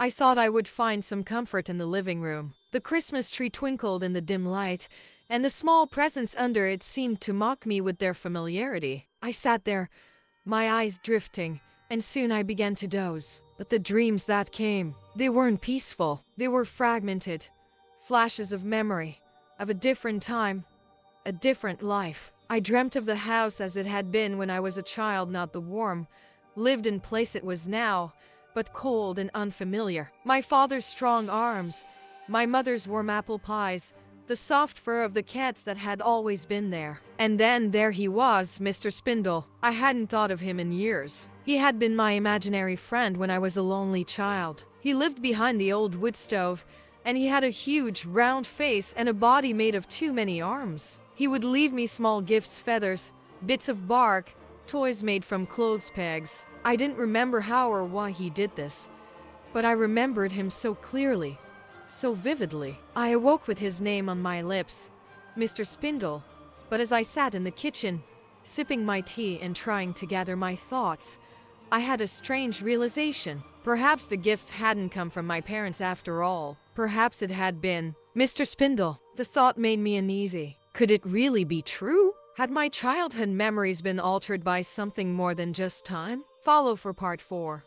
I thought I would find some comfort in the living room. The Christmas tree twinkled in the dim light, and the small presents under it seemed to mock me with their familiarity. I sat there, my eyes drifting, and soon I began to doze. But the dreams that came, they weren't peaceful. They were fragmented, flashes of memory, of a different time, a different life. I dreamt of the house as it had been when I was a child, not the warm, lived-in place it was now, but cold and unfamiliar. My father's strong arms, my mother's warm apple pies, the soft fur of the cats that had always been there. And then there he was, Mr. Spindle. I hadn't thought of him in years. He had been my imaginary friend when I was a lonely child. He lived behind the old wood stove, and he had a huge, round face and a body made of too many arms. He would leave me small gifts, feathers, bits of bark, toys made from clothes pegs. I didn't remember how or why he did this, but I remembered him so clearly, so vividly. I awoke with his name on my lips, Mr. Spindle, but as I sat in the kitchen, sipping my tea and trying to gather my thoughts, I had a strange realization. Perhaps the gifts hadn't come from my parents after all. Perhaps it had been Mr. Spindle. The thought made me uneasy. Could it really be true? Had my childhood memories been altered by something more than just time? Follow for part 4.